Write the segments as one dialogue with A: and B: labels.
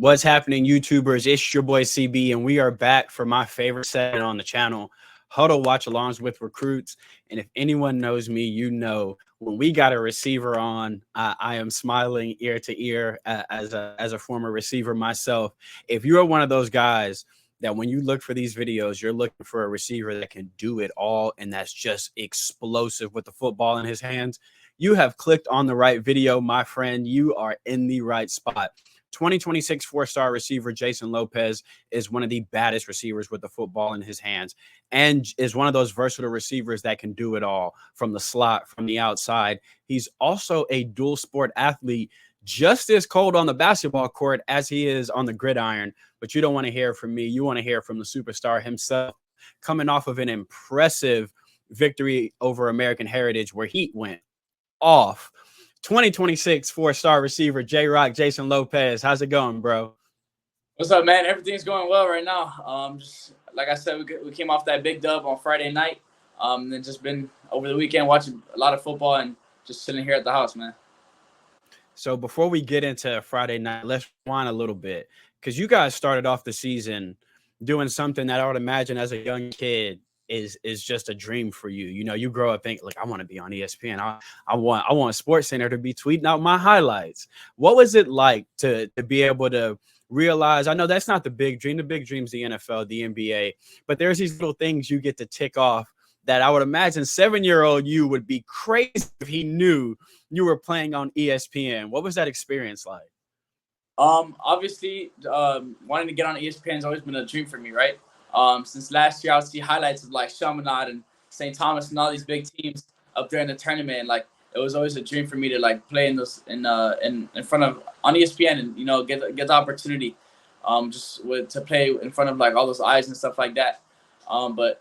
A: What's happening, YouTubers? It's your boy CB, and we are back for my favorite segment on the channel, Huddle Watch Alongs with Recruits. And if anyone knows me, you know when we got a receiver on, I am smiling ear to ear as a former receiver myself. If you're one of those guys that when you look for these videos, you're looking for a receiver that can do it all and that's just explosive with the football in his hands, you have clicked on the right video, my friend. You are in the right spot. 2026 four-star receiver Jasen Lopez is one of the baddest receivers with the football in his hands and is one of those versatile receivers that can do it all from the slot, from the outside. He's also a dual sport athlete, just as cold on the basketball court as he is on the gridiron. But you don't want to hear from me. You want to hear from the superstar himself, coming off of an impressive victory over American Heritage where he went off. 2026 four-star receiver JROC Jasen Lopez. How's it going, bro?
B: What's up, man? Everything's going well right now. Just like I said, we came off that big dub on Friday night. Then just been over the weekend watching a lot of football and just sitting here at the house, man.
A: So before we get into Friday night, let's rewind a little bit because you guys started off the season doing something that I would imagine as a young kid is just a dream for you. You know, you grow up thinking, like, I want to be on ESPN. I want SportsCenter to be tweeting out my highlights. What was it like to be able to realize? I know that's not the big dream. The big dream's the NFL, the NBA, but there's these little things you get to tick off that I would imagine 7-year-old you would be crazy if he knew you were playing on ESPN. What was that experience like?
B: Obviously, wanting to get on ESPN has always been a dream for me, right? Since last year, I would see highlights of like Chaminade and St. Thomas and all these big teams up there in the tournament. And, like, it was always a dream for me to like play in those in front of on ESPN and get the opportunity, to play in front of like all those eyes and stuff like that. But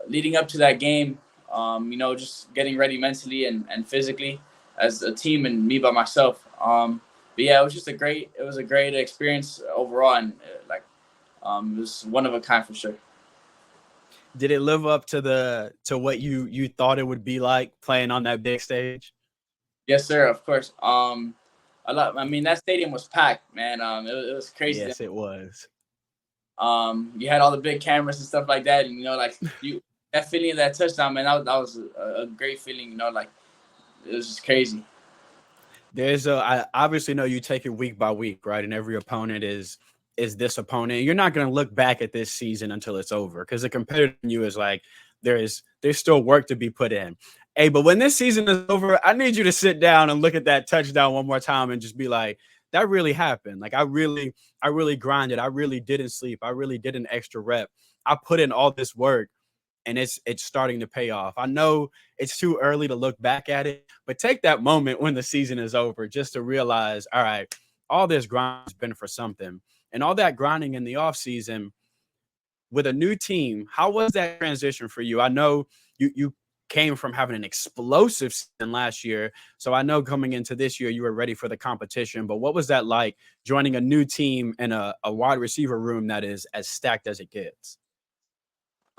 B: leading up to that game, just getting ready mentally and physically as a team and me by myself. But yeah, it was a great experience overall, and it was one of a kind for sure.
A: Did it live up to what you thought it would be like playing on that big stage?
B: Yes, sir. Of course. I mean, that stadium was packed, man. It was crazy.
A: Yes, it was.
B: You had all the big cameras and stuff like that, and that feeling of that touchdown, man. That was a great feeling. Like, it was just crazy.
A: I obviously know you take it week by week, right? And every opponent is this opponent. You're not going to look back at this season until it's over because the competitor in you is like, there's still work to be put in. Hey, but when this season is over, I need you to sit down and look at that touchdown one more time and just be like, that really happened. Like, I really grinded. I really didn't sleep. I really did an extra rep. I put in all this work. And it's starting to pay off. I know it's too early to look back at it, but take that moment when the season is over just to realize, all right, all this grind has been for something. And all that grinding in the offseason with a new team, how was that transition for you? I know you came from having an explosive season last year, so I know coming into this year you were ready for the competition, but what was that like joining a new team in a wide receiver room that is as stacked as it gets?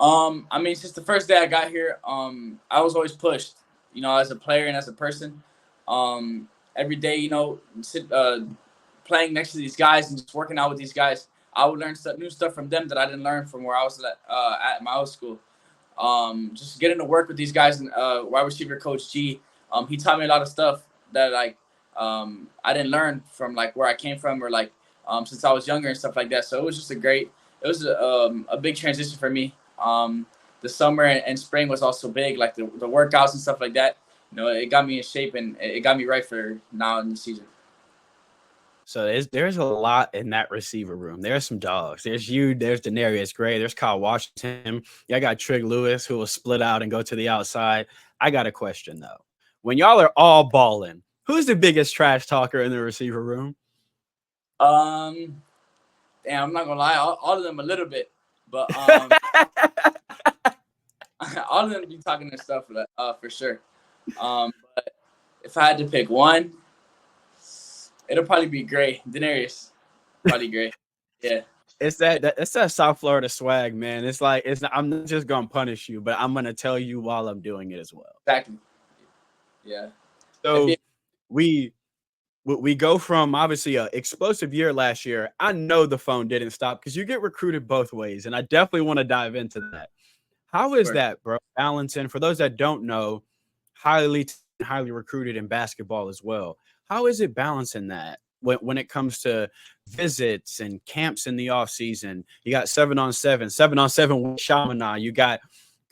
B: I mean, since the first day I got here, I was always pushed, as a player and as a person. Every day, playing next to these guys and just working out with these guys, I would learn new stuff from them that I didn't learn from where I was at my old school. Just getting to work with these guys and wide receiver coach G, he taught me a lot of stuff that I didn't learn from like where I came from or since I was younger and stuff like that. So it was just it was a big transition for me. The summer and spring was also big, like the workouts and stuff like that. It got me in shape and it got me right for now in the season.
A: So there's a lot in that receiver room. There's some dogs. There's you. There's Denarius Gray. There's Kyle Washington. Yeah, I got Trig Lewis who will split out and go to the outside. I got a question though. When y'all are all balling, who's the biggest trash talker in the receiver room?
B: Damn, I'm not gonna lie, all of them a little bit, but all of them be talking their stuff for sure. But if I had to pick one, it'll probably be Gray. Denarius, probably Gray. Yeah.
A: It's that South Florida swag, man. It's like I'm not just gonna punish you, but I'm gonna tell you while I'm doing it as well.
B: Exactly. Yeah.
A: So we we go from obviously a explosive year last year. I know the phone didn't stop because you get recruited both ways, and I definitely want to dive into that. How is
B: Sure.
A: that, bro? Balancing for those that don't know, highly recruited in basketball as well. How is it balancing that when it comes to visits and camps in the off season? You got 7-on-7, 7-on-7 with Chaminade. You got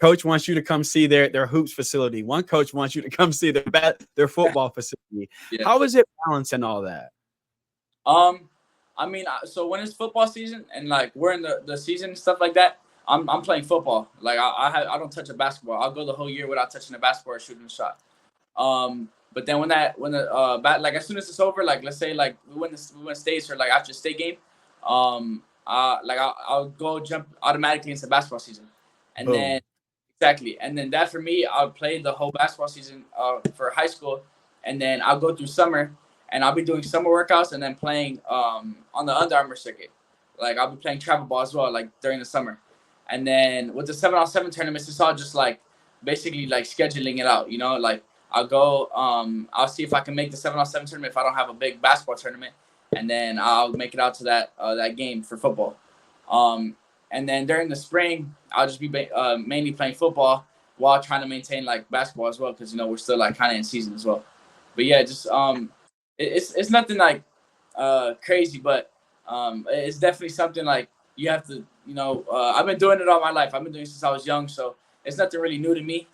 A: coach wants you to come see their hoops facility. One coach wants you to come see their football facility.
B: Yeah.
A: How is it balancing all that?
B: Um, I mean, so when it's football season and like we're in the season and stuff like that, I'm playing football. Like I don't touch a basketball. I'll go the whole year without touching a basketball or shooting a shot. But then when the like as soon as it's over, like let's say like we win states or like after state game, like I'll go jump automatically into basketball season, and
A: Boom.
B: then exactly, and then that for me, I'll play the whole basketball season for high school, and then I'll go through summer, and I'll be doing summer workouts and then playing on the Under Armour circuit, like I'll be playing travel ball as well, like during the summer, and then with the 7-on-7 tournaments, it's all just like basically like scheduling it out, like. I'll go. I'll see if I can make the 7-on-7 tournament if I don't have a big basketball tournament, and then I'll make it out to that game for football. And then during the spring, I'll just be mainly playing football while trying to maintain like basketball as well, because we're still like kind of in season as well. But yeah, just it's nothing like crazy, but it's definitely something like you have to. I've been doing it all my life. I've been doing it since I was young, so it's nothing really new to me.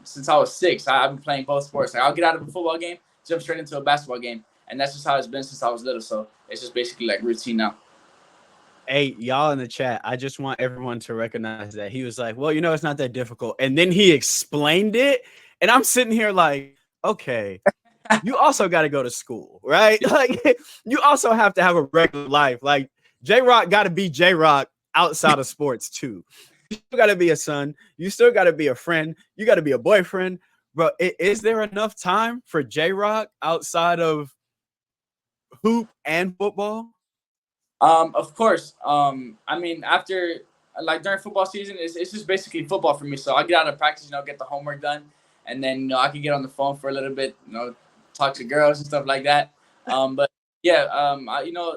B: Since I was 6, I've been playing both sports. Like I'll get out of a football game, jump straight into a basketball game, and that's just how it's been since I was little. So it's just basically like routine now.
A: Hey, y'all in the chat, I just want everyone to recognize that he was like, well, it's not that difficult. And then he explained it. And I'm sitting here like, okay, you also got to go to school, right? Like, you also have to have a regular life. Like, JROC got to be JROC outside of sports, too. You still got to be a son. You still got to be a friend. You got to be a boyfriend. Bro, is there enough time for JROC outside of hoop and football?
B: Of course. I mean, after like during football season, it's just basically football for me. So I get out of practice, get the homework done, and then I can get on the phone for a little bit, talk to girls and stuff like that. But yeah,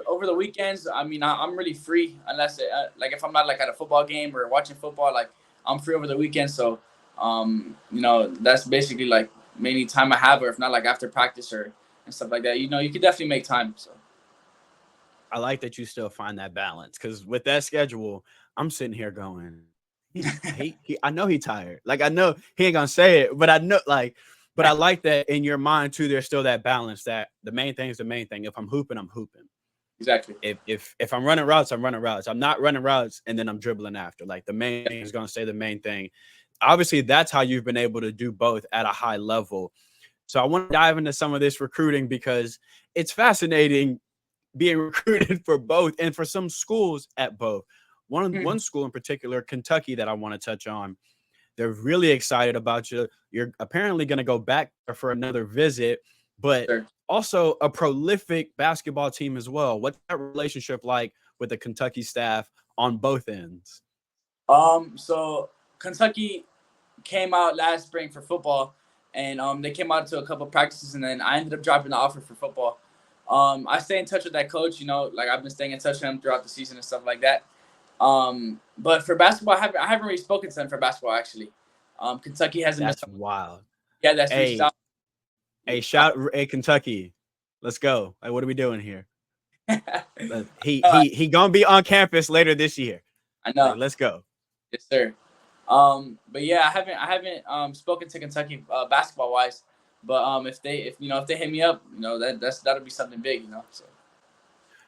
B: over the weekends, I mean, I'm really free unless like if I'm not like at a football game or watching football, like I'm free over the weekend. So that's basically like mainly time I have, or if not like after practice or and stuff like that. You can definitely make time. So.
A: I like that you still find that balance, because with that schedule, I'm sitting here going, I know he tired. Like I know he ain't gonna say it, but I know but I like that in your mind too. There's still that balance that the main thing is the main thing. If I'm hooping, I'm hooping.
B: Exactly.
A: If I'm running routes, I'm running routes. I'm not running routes and then I'm dribbling after. Like the main thing is gonna stay the main thing. Obviously, that's how you've been able to do both at a high level. So I want to dive into some of this recruiting because it's fascinating being recruited for both and for some schools at both. One school in particular, Kentucky, that I want to touch on. They're really excited about you. You're apparently going to go back for another visit, but
B: Sure.
A: also a prolific basketball team as well. What's that relationship like with the Kentucky staff on both ends?
B: So Kentucky came out last spring for football, and they came out to a couple practices, and then I ended up dropping the offer for football. I stay in touch with that coach, like I've been staying in touch with him throughout the season and stuff like that. But for basketball, I haven't really spoken to him for basketball actually. Kentucky hasn't
A: That's
B: been.
A: wild.
B: Yeah, that's reached out.
A: Hey, Kentucky, let's go. Like, what are we doing here? He gonna be on campus later this year.
B: I know.
A: Like, let's go.
B: Yes, sir. But yeah, I haven't spoken to Kentucky basketball wise. But if they hit me up, that'll be something big, So.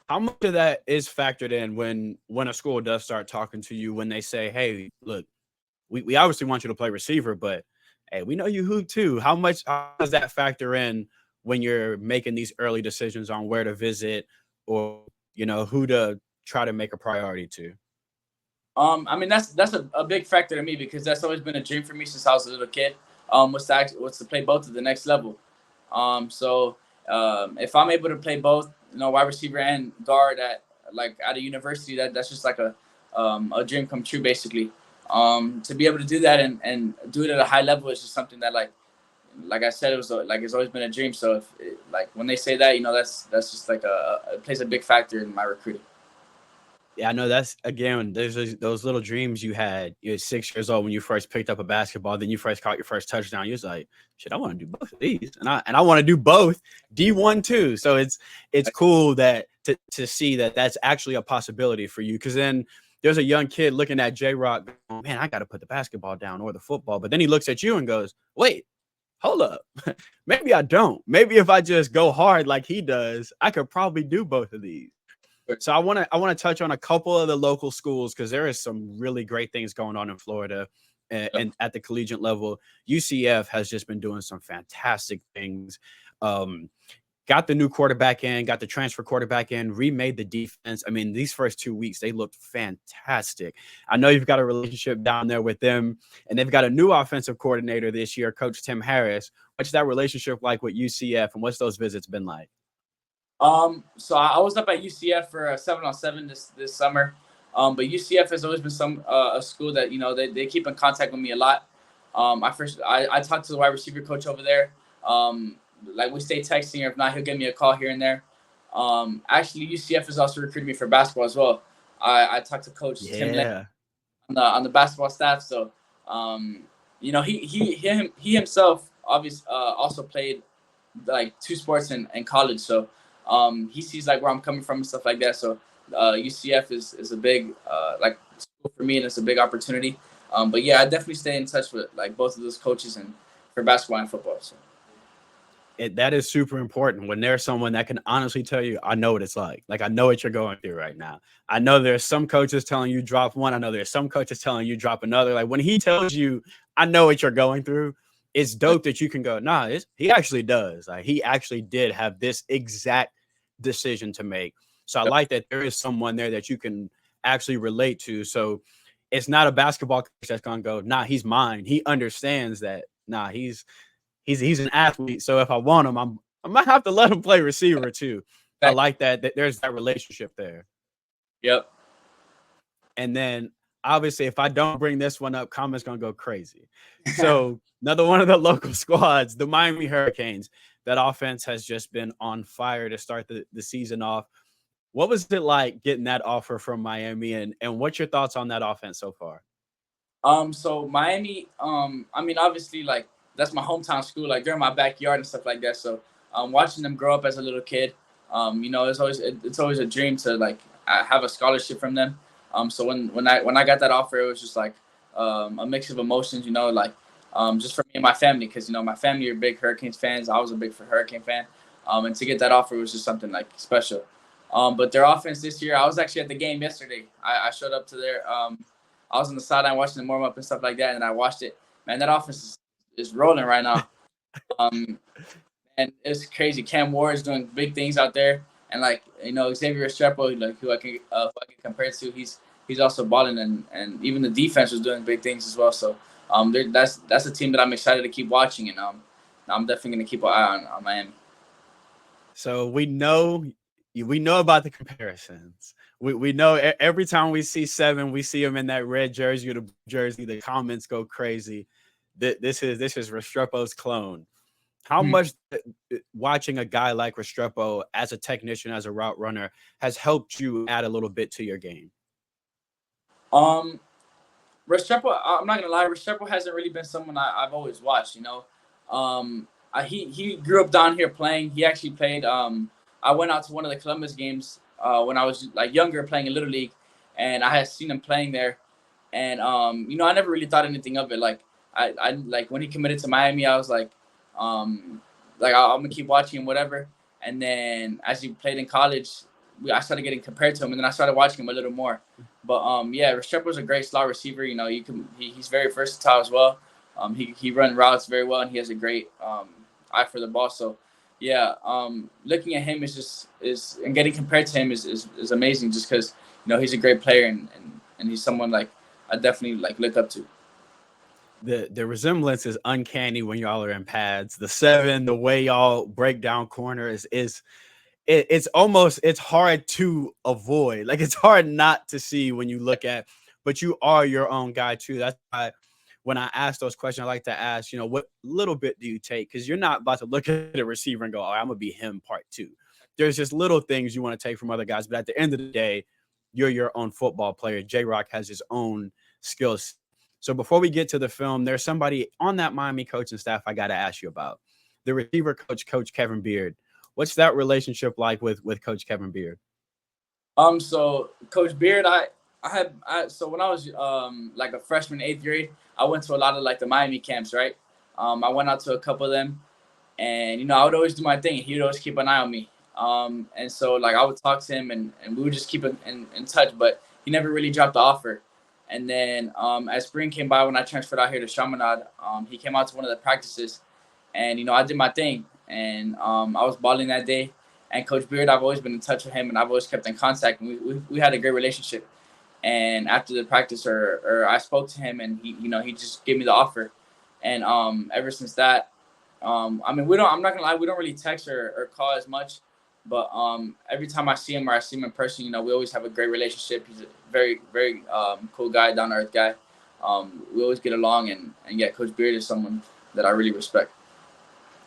A: How much of that is factored in when a school does start talking to you, when they say, hey, look, we obviously want you to play receiver, but hey, we know you hoop too. How does that factor in when you're making these early decisions on where to visit or who to try to make a priority to?
B: I mean that's a big factor to me because that's always been a dream for me since I was a little kid. Was to play both at the next level. So if I'm able to play both, wide receiver and guard at a university, that's just like a dream come true basically. To be able to do that and do it at a high level is just something that like like I said, it's always been a dream. So like when they say that, that's just like it plays a big factor in my recruiting.
A: Yeah, I know that's again. There's those little dreams you had. You're 6 years old when you first picked up a basketball. Then you first caught your first touchdown. You was like, "Shit, I want to do both of these," and I want to do both D1 too. So it's cool that to see that that's actually a possibility for you. Because then there's a young kid looking at JROC, oh, man, I got to put the basketball down or the football. But then he looks at you and goes, "Wait, hold up, maybe I don't. Maybe if I just go hard like he does, I could probably do both of these." So I want to touch on a couple of the local schools because there is some really great things going on in Florida and at the collegiate level. UCF has just been doing some fantastic things. Got the new quarterback in, got the transfer quarterback in, remade the defense. I mean, these first 2 weeks, they looked fantastic. I know you've got a relationship down there with them, and they've got a new offensive coordinator this year, Coach Tim Harris. What's that relationship like with UCF, and what's those visits been like?
B: So I was up at UCF for a 7-on-7 this summer. But UCF has always been a school that they keep in contact with me a lot. I talked to the wide receiver coach over there. Like we stay texting, or if not, he'll give me a call here and there. Actually, UCF has also recruited me for basketball as well. I talked to Coach Tim Lane on the basketball staff. So he himself obviously also played like 2 sports in college. So he sees like where I'm coming from and stuff like that. So UCF is a big like school for me, and it's a big opportunity. But yeah, I definitely stay in touch with like both of those coaches and for basketball and football. So.
A: That is super important when there's someone that can honestly tell you, I know what it's like. Like, I know what you're going through right now. I know there's some coaches telling you drop one. I know there's some coaches telling you drop another. Like when he tells you, I know what you're going through, it's dope that you can go, nah, he actually does. Like he actually did have this exact decision to make. So I like that there is someone there that you can actually relate to. So it's not a basketball coach that's going to go, nah, he's mine. He understands that, nah, he's an athlete. So if I want him, I might have to let him play receiver too. I like that there's that relationship there.
B: Yep.
A: And then obviously, if I don't bring this one up, comments gonna go crazy. So another one of the local squads, the Miami Hurricanes, that offense has just been on fire to start the season off. What was it like getting that offer from Miami, and what's your thoughts on that offense so far?
B: So Miami, I mean, obviously, like that's my hometown school. Like they're in my backyard and stuff like that. So, watching them grow up as a little kid, it's always a dream to like have a scholarship from them. So when I got that offer, it was just like a mix of emotions. Just for me and my family, because my family are big Hurricanes fans. I was a big Hurricane fan, and to get that offer was just something like special. But their offense this year, I was actually at the game yesterday. I showed up to their I was on the sideline watching them warm up and stuff like that, and I watched it. Man, that offense is rolling right now. And it's crazy. Cam Ward is doing big things out there, and like Xavier Restrepo, like who I can compare to, he's also balling, and even the defense was doing big things as well. So that's a team that I'm excited to keep watching, and I'm definitely gonna keep an eye on Miami.
A: So we know about the comparisons. We know every time we see Seven, we see him in that red jersey or the jersey, the comments go crazy. This is Restrepo's clone. How much watching a guy like Restrepo as a technician, as a route runner, has helped you add a little bit to your game?
B: Restrepo, I'm not gonna lie, Restrepo hasn't really been someone I've always watched. He grew up down here playing. He actually played. I went out to one of the Columbus games when I was like younger, playing in Little League, and I had seen him playing there. And I never really thought anything of it. Like I like when he committed to Miami, I was like I'm gonna keep watching him, whatever. And then as he played in college, I started getting compared to him, and then I started watching him a little more. But yeah, Restrepo's a great slot receiver. He's very versatile as well. He runs routes very well, and he has a great eye for the ball. So yeah, looking at him and getting compared to him is amazing, just because he's a great player, and he's someone like I definitely like look up to.
A: The resemblance is uncanny when y'all are in pads. The seven, the way y'all break down corners it's hard to avoid. Like it's hard not to see when you look at, but you are your own guy too. That's why when I ask those questions, I like to ask, what little bit do you take? Because you're not about to look at a receiver and go, oh, I'm going to be him part two. There's just little things you want to take from other guys. But at the end of the day, you're your own football player. JROC has his own skills. So before we get to the film, there's somebody on that Miami coaching staff I got to ask you about. The receiver coach, Coach Kevin Beard. What's that relationship like with Coach Kevin Beard?
B: So Coach Beard, so when I was like a freshman, 8th grade, I went to a lot of like the Miami camps, right? I went out to a couple of them, and I would always do my thing. He would always keep an eye on me. And so like I would talk to him, and we would just keep in touch, but he never really dropped the offer. And then as spring came by, when I transferred out here to Chaminade, he came out to one of the practices, and I did my thing, and I was balling that day. And Coach Beard, I've always been in touch with him, and I've always kept in contact. And we had a great relationship. And after the practice, or I spoke to him, and he just gave me the offer. And ever since that, I'm not gonna lie, we don't really text or call as much, but every time I see him or I see him in person, we always have a great relationship. He's a very, very cool guy, down to earth guy. We always get along, and yeah, Coach Beard is someone that I really respect.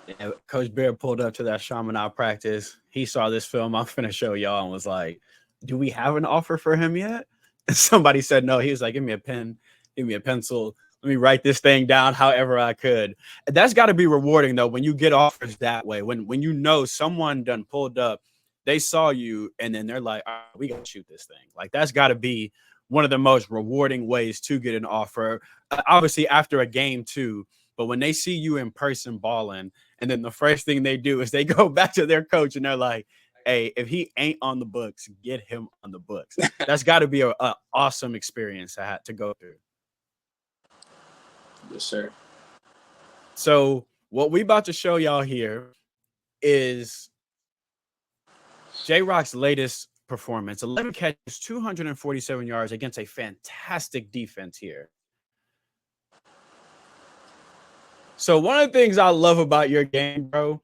A: Yeah, Coach Beard pulled up to that Chaminade practice. He saw this film I'm finna show y'all and was like, do we have an offer for him yet? And somebody said no. He was like, give me a pen, give me a pencil. Let me write this thing down however I could. That's got to be rewarding, though, when you get offers that way. When someone done pulled up, they saw you, and then they're like, all right, we got to shoot this thing. Like, that's got to be one of the most rewarding ways to get an offer. Obviously, after a game, too. But when they see you in person balling, and then the first thing they do is they go back to their coach and they're like, hey, if he ain't on the books, get him on the books. That's got to be an awesome experience I had to go through.
B: Yes, sir.
A: So what we about to show y'all here is Jrock's latest performance. 11 catches, 247 yards against a fantastic defense here. So one of the things I love about your game, bro,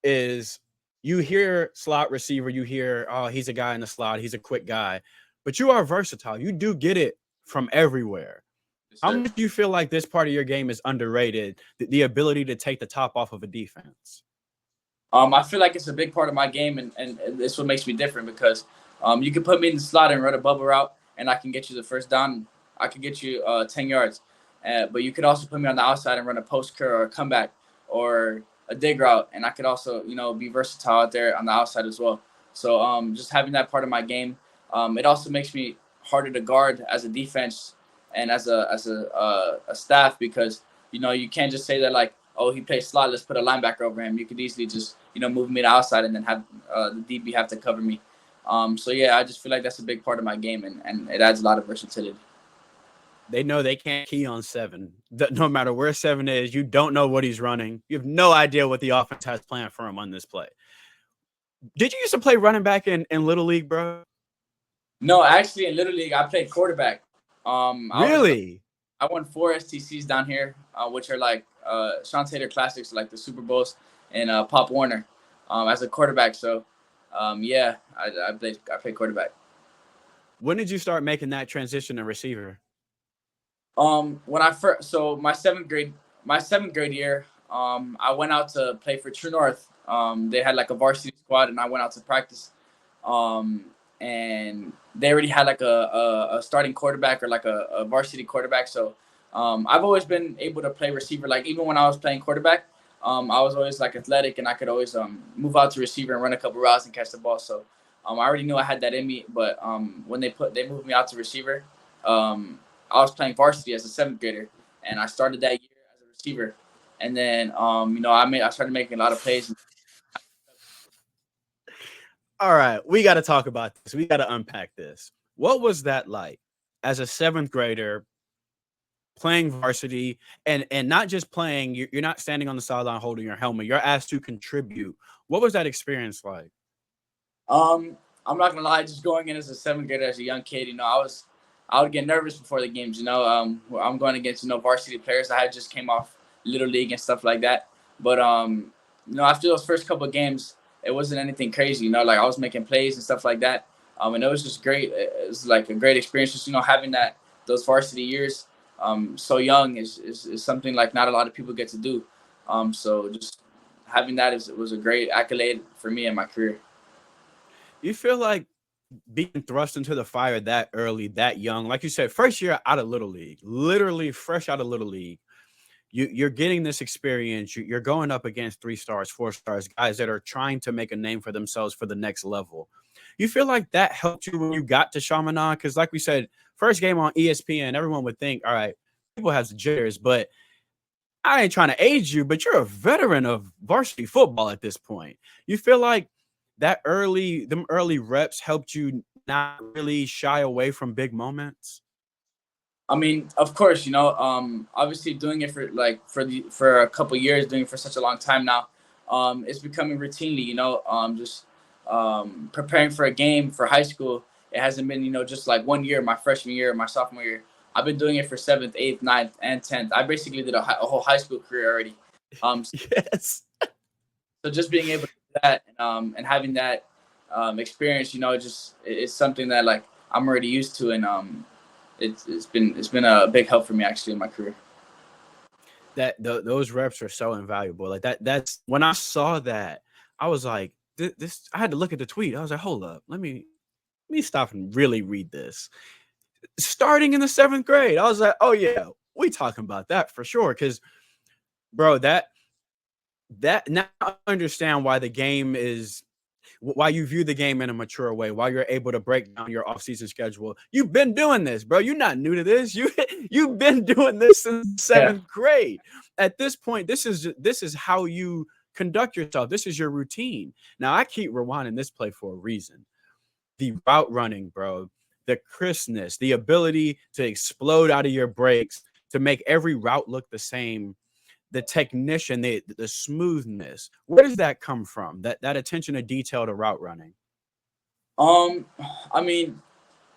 A: is you hear slot receiver, you hear, oh, he's a guy in the slot, he's a quick guy, but you are versatile. You do get it from everywhere. Yes, how much do you feel like this part of your game is underrated, the ability to take the top off of a defense?
B: I feel like it's a big part of my game, and this what makes me different, because you can put me in the slot and run a bubble route, and I can get you the first down. I can get you 10 yards. But you could also put me on the outside and run a post curl or a comeback or a dig route, and I could also, be versatile out there on the outside as well. So just having that part of my game, it also makes me harder to guard as a defense and as a staff, because you can't just say that like, oh, he plays slot, let's put a linebacker over him. You could easily just move me to outside and then have the DB have to cover me. So yeah, I just feel like that's a big part of my game, and it adds a lot of versatility.
A: They know they can't key on 7. No matter where 7 is, you don't know what he's running. You have no idea what the offense has planned for him on this play. Did you used to play running back in Little League, bro?
B: No, actually, in Little League, I played quarterback.
A: Really?
B: I won 4 STCs down here, which are like Sean Taylor Classics, like the Super Bowls, and Pop Warner as a quarterback. So, yeah, I played quarterback.
A: When did you start making that transition to receiver?
B: When I first, so my seventh grade year, I went out to play for True North. They had like a varsity squad, and I went out to practice. And they already had like a starting quarterback, or like a varsity quarterback. So, I've always been able to play receiver. Like even when I was playing quarterback, I was always like athletic, and I could always move out to receiver and run a couple routes and catch the ball. So, I already knew I had that in me. But when they moved me out to receiver, I was playing varsity as a 7th grader, and I started that year as a receiver. And then, I started making a lot of plays.
A: All right, we got to talk about this. We got to unpack this. What was that like as a 7th grader playing varsity, and not just playing? You're not standing on the sideline holding your helmet. You're asked to contribute. What was that experience like?
B: I'm not gonna lie, just going in as a 7th grader, as a young kid, I would get nervous before the games. I'm going against varsity players. I had just came off Little League and stuff like that. But after those first couple of games, it wasn't anything crazy. Like I was making plays and stuff like that. And it was just great. It was like a great experience, just having those varsity years. so young is something like not a lot of people get to do. So just having that was a great accolade for me in my career.
A: You feel like being thrust into the fire that early, that young, like you said, first year out of Little League, literally fresh out of Little League, you're getting this experience. You're going up against 3 stars, 4 stars, guys that are trying to make a name for themselves for the next level. You feel like that helped you when you got to Chaminade? Because, like we said, first game on ESPN, everyone would think, all right, people have the jitters, but I ain't trying to age you, but you're a veteran of varsity football at this point. You feel like them early reps helped you not really shy away from big moments?
B: I mean, of course, obviously doing it for a couple years, doing it for such a long time now, it's becoming routinely, just preparing for a game for high school. It hasn't been, just like 1 year, my freshman year, my sophomore year. I've been doing it for 7th, 8th, 9th, and 10th. I basically did a whole high school career already.
A: Yes.
B: So just being able to do that and having that experience, it's something that like I'm already used to, and it's been a big help for me actually in my career.
A: Those reps are so invaluable. Like that's when I saw that, I was like, this. I had to look at the tweet. I was like, hold up, let me stop and really read this. Starting in the 7th grade, I was like, oh yeah, we talking about that for sure. Because bro, that now I understand why you view the game in a mature way, why you're able to break down your off-season schedule. You've been doing this, bro. You're not new to this. You've been doing this since 7th grade. At this point, this is how you conduct yourself. This is your routine. Now, I keep rewinding this play for a reason. The route running, bro, the crispness, the ability to explode out of your breaks, to make every route look the same, the technician, the smoothness. Where does that come from? That attention to detail to route running?
B: I mean,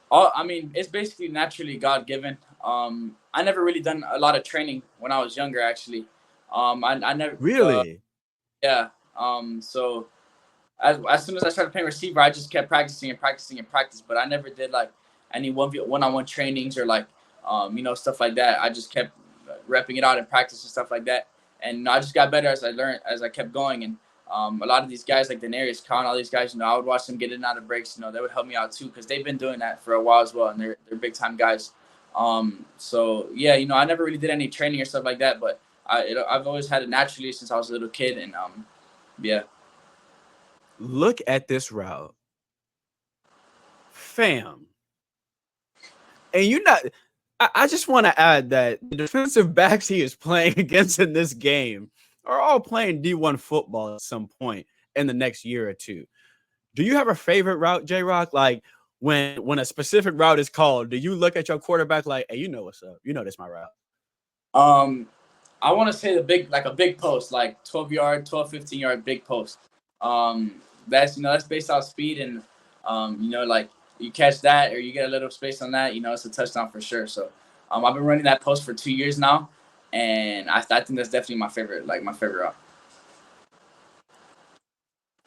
B: it's basically naturally God given. I never really done a lot of training when I was younger. Actually, I never
A: Really?
B: yeah. So as soon as I started playing receiver, I just kept practicing and practicing and practice. But I never did like any one-on-one trainings or like stuff like that. I just kept repping it out in practice and stuff like that. And I just got better as I learned, as I kept going. And a lot of these guys like Denarius, Khan, all these guys, I would watch them get in and out of breaks. They would help me out too because they've been doing that for a while as well, and they're big time guys. So yeah, I never really did any training or stuff like that, but I've always had it naturally since I was a little kid, and yeah.
A: Look at this route, fam. And I just want to add that the defensive backs he is playing against in this game are all playing D1 football at some point in the next year or two. Do you have a favorite route, JROC? Like when a specific route is called, do you look at your quarterback like, hey, you know what's up? You know this my route.
B: I want to say a big post, like 12-yard, 12, 15-yard big post. That's based off speed, and like you catch that or you get a little space on that, it's a touchdown for sure. So I've been running that post for 2 years now, and I think that's definitely my favorite route.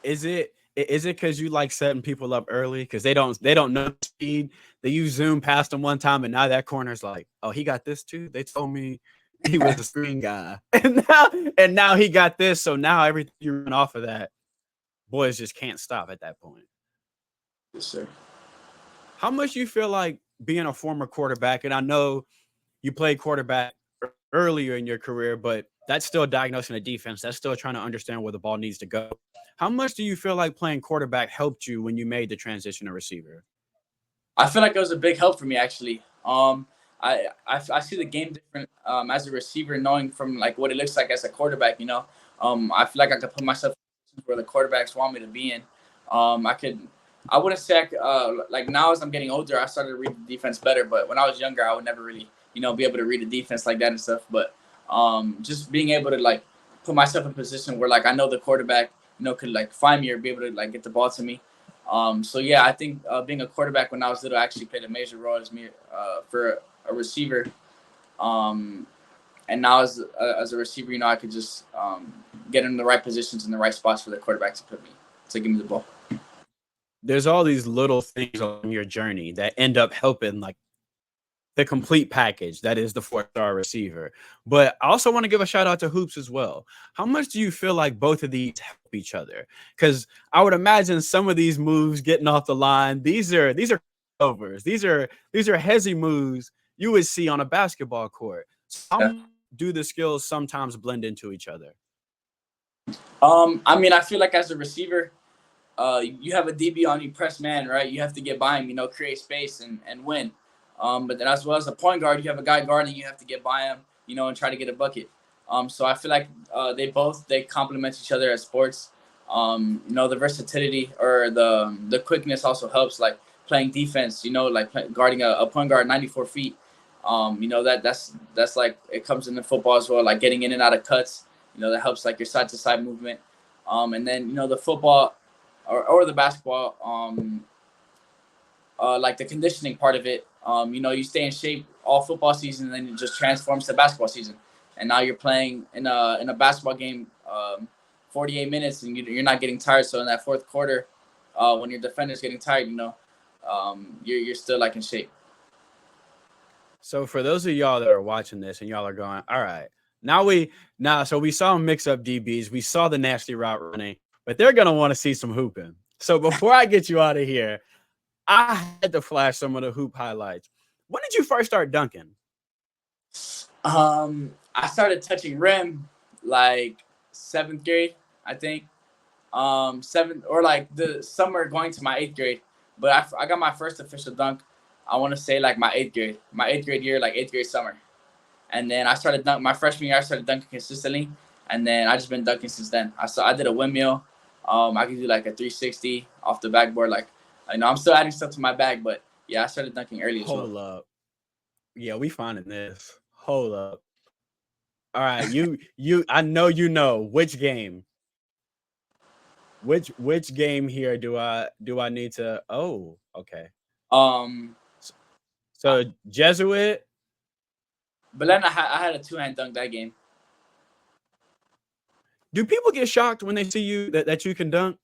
A: Is it because you like setting people up early because they don't know speed? They use zoom past them one time, and now that corner's like, oh, he got this too. They told me he was a screen guy, and now he got this. So now everything you run off of that, boys just can't stop at that point.
B: Yes, sir.
A: How much you feel like being a former quarterback, and I know you played quarterback earlier in your career, but that's still diagnosing a defense. That's still trying to understand where the ball needs to go. How much do you feel like playing quarterback helped you when you made the transition to receiver?
B: I feel like it was a big help for me actually. I see the game different as a receiver, knowing from like what it looks like as a quarterback. I feel like I could put myself in where the quarterbacks want me to be in. I wouldn't say like now as I'm getting older, I started to read the defense better. But when I was younger, I would never really be able to read the defense like that and stuff. But just being able to like put myself in a position where like I know the quarterback could like find me or be able to like get the ball to me. So yeah, I think being a quarterback when I was little actually played a major role as me for a receiver. And now as a receiver, I could just get in the right positions in the right spots for the quarterback to give me the ball.
A: There's all these little things on your journey that end up helping, like the complete package that is the 4-star receiver. But I also want to give a shout out to Hoops as well. How much do you feel like both of these help each other? Because I would imagine some of these moves getting off the line, these are overs. These are hezzy moves you would see on a basketball court. So how do the skills sometimes blend into each other?
B: I mean, I feel like as a receiver, you have a DB on you, press man, right? You have to get by him, create space and win. But then as well as a point guard, you have a guy guarding, you have to get by him, and try to get a bucket. So I feel like they complement each other as sports. The versatility or the quickness also helps, like playing defense, guarding a point guard 94 feet. That's like it comes into football as well, like getting in and out of cuts. That helps like your side to side movement. And then the football or the basketball, like the conditioning part of it. You stay in shape all football season, and then it just transforms to basketball season. And now you're playing in a basketball game, 48 minutes, and you're not getting tired. So in that fourth quarter, when your defender's getting tired, you're still like in shape.
A: So for those of y'all that are watching this and y'all are going, all right, so we saw them mix up DBs, we saw the nasty route running, but they're gonna want to see some hooping. So before I get you out of here, I had to flash some of the hoop highlights. When did you first start dunking?
B: I started touching rim like 7th grade, I think. 7th or like the summer going to my 8th grade. But I got my first official dunk, I want to say like my 8th grade year, like 8th grade summer. And then I started dunking my freshman year. I started dunking consistently, and then I just been dunking since then. I did a windmill. I could do like a 360 off the backboard. Like, I'm still adding stuff to my bag, but yeah, I started dunking early as well.
A: Hold up. Yeah, we finding this. Hold up. All right, I know which game. Which game here do I need to? Oh, okay. So Jesuit.
B: But then I had a 2-hand dunk that game.
A: Do people get shocked when they see you that you can dunk?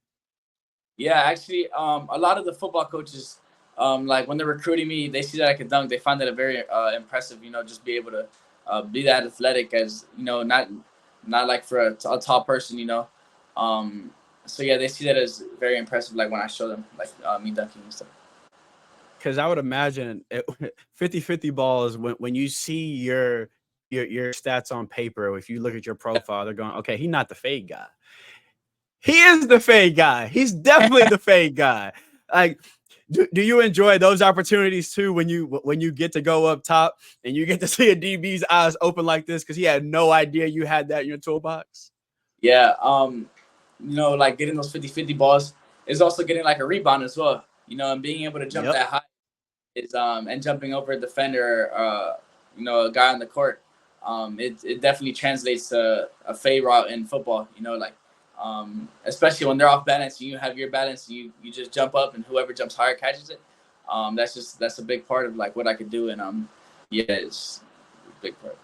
B: Yeah, actually, a lot of the football coaches, like when they're recruiting me, they see that I can dunk. They find that very impressive. Just be able to be that athletic as not like for a tall person. So yeah, they see that as very impressive. Like when I show them like me dunking and stuff.
A: Because I would imagine 50-50 balls when you see your stats on paper, if you look at your profile, they're going, okay, he's not the fade guy. He is the fade guy. He's definitely the fade guy. Like, do you enjoy those opportunities too when you get to go up top and you get to see a DB's eyes open like this because he had no idea you had that in your toolbox?
B: Yeah, like getting those 50-50 balls is also getting like a rebound as well. And being able to jump that high is and jumping over a defender, a guy on the court. It definitely translates to a fade route in football. Especially when they're off balance and you have your balance, and you just jump up and whoever jumps higher catches it. That's a big part of like what I could do, and it's a big part.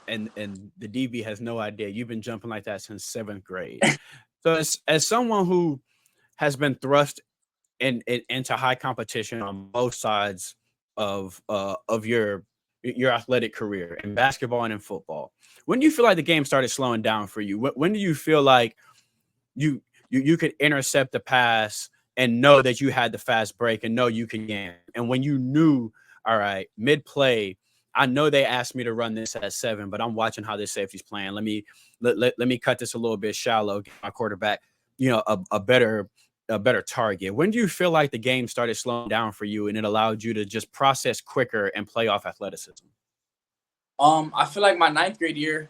A: And the DB has no idea you've been jumping like that since 7th grade. So as someone who has been thrust into high competition on both sides of your athletic career in basketball and in football, when do you feel like the game started slowing down for you? When do you feel like you could intercept the pass and know that you had the fast break and know you could game? And when you knew, all right, mid play, I know they asked me to run this at 7, but I'm watching how this safety's playing. Let me cut this a little bit shallow, get my quarterback, a better target. When do you feel like the game started slowing down for you and it allowed you to just process quicker and play off athleticism?
B: I feel like my 9th grade year,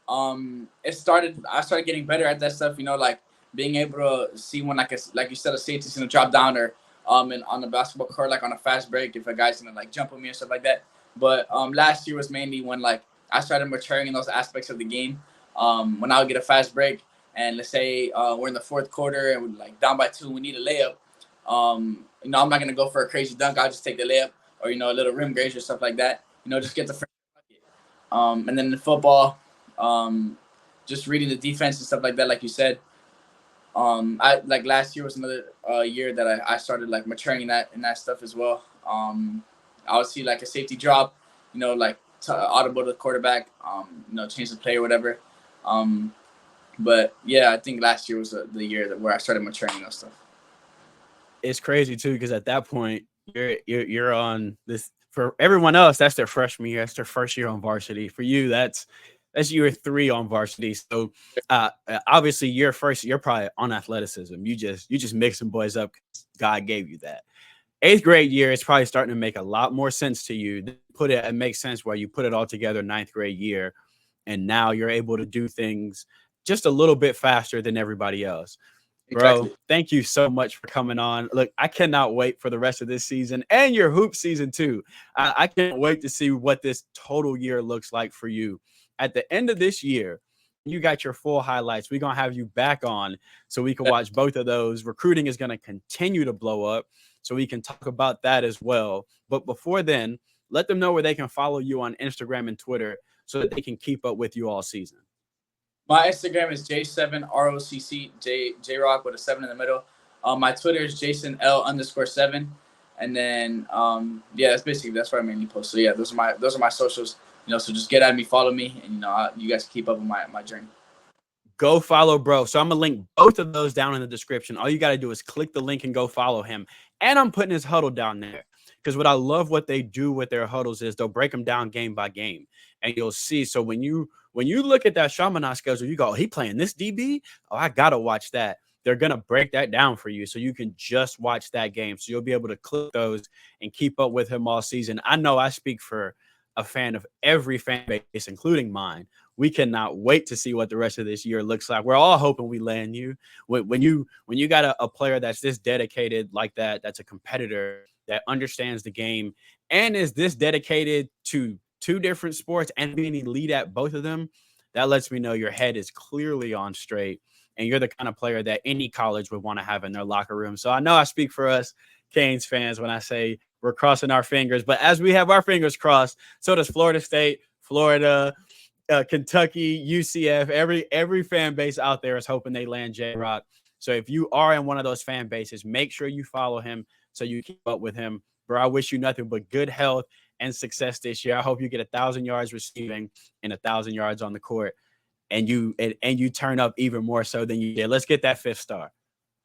B: I started getting better at that stuff, like being able to see when like you said, a safety's gonna drop down, or and on the basketball court, like on a fast break, if a guy's gonna like jump on me and stuff like that. But last year was mainly when like I started maturing in those aspects of the game. When I would get a fast break, and let's say we're in the 4th quarter and we're like down by 2, we need a layup. I'm not gonna go for a crazy dunk. I'll just take the layup, or a little rim graze or stuff like that. Just get the first bucket. And then in football, just reading the defense and stuff like that, like you said. I like last year was another year that I started like maturing in that stuff as well. I would see like a safety drop, like audible to the quarterback, change the play or whatever. But yeah, I think last year was the year where I started maturing those stuff.
A: It's crazy too, because at that point you're on this. For everyone else, that's their freshman year. That's their first year on varsity. For you, that's year 3 on varsity. So obviously you're probably on athleticism. You just mixing boys up because God gave you that. 8th grade year is probably starting to make a lot more sense to you. It makes sense where you put it all together 9th grade year, and now you're able to do things just a little bit faster than everybody else. Bro,
B: Exactly.
A: thank you so much for coming on. Look, I cannot wait for the rest of this season and your hoop season too. I can't wait to see what this total year looks like for you. At the end of this year, you got your full highlights. We're going to have you back on so we can watch both of those. Recruiting is going to continue to blow up, so we can talk about that as well. But before then, let them know where they can follow you on Instagram and Twitter so that they can keep up with you all season.
B: My Instagram is J7ROCC, Jrock with a 7 in the middle. My Twitter is JasonL_7. And then that's where I mainly post. So yeah, those are my socials. So just get at me, follow me, and you guys keep up with my journey.
A: Go follow bro. So I'm gonna link both of those down in the description. All you got to do is click the link and go follow him. And I'm putting his huddle down there, because what I love what they do with their huddles is they'll break them down game by game, and you'll see. So when you look at that Chaminade schedule, you go, he playing this DB? Oh, I gotta watch that. They're gonna break that down for you, so you can just watch that game. So you'll be able to click those and keep up with him all season. I know I speak for a fan of every fan base, including mine. We cannot wait to see what the rest of this year looks like. We're all hoping we land you. When you got a player that's this dedicated like that, that's a competitor, that understands the game, and is this dedicated to 2 different sports and being elite at both of them, that lets me know your head is clearly on straight, and you're the kind of player that any college would want to have in their locker room. So I know I speak for us Canes fans when I say we're crossing our fingers. But as we have our fingers crossed, so does Florida State, Florida, Kentucky, UCF. Every fan base out there is hoping they land Jrock. So if you are in one of those fan bases, make sure you follow him so you keep up with him. Bro, I wish you nothing but good health and success this year. I hope you get 1,000 yards receiving and 1,000 yards on the court, and you turn up even more so than you did. Let's get that 5th star.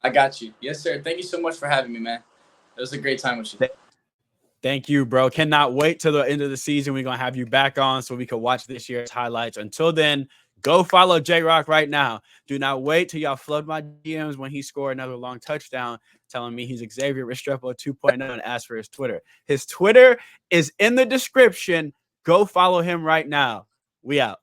B: I got you. Yes, sir. Thank you so much for having me, man. It was a great time with you.
A: Thank you, bro. Cannot wait till the end of the season. We're going to have you back on so we can watch this year's highlights. Until then, go follow Jrock right now. Do not wait till y'all flood my DMs when he scored another long touchdown telling me he's Xavier Restrepo 2.0 and ask for his Twitter. His Twitter is in the description. Go follow him right now. We out.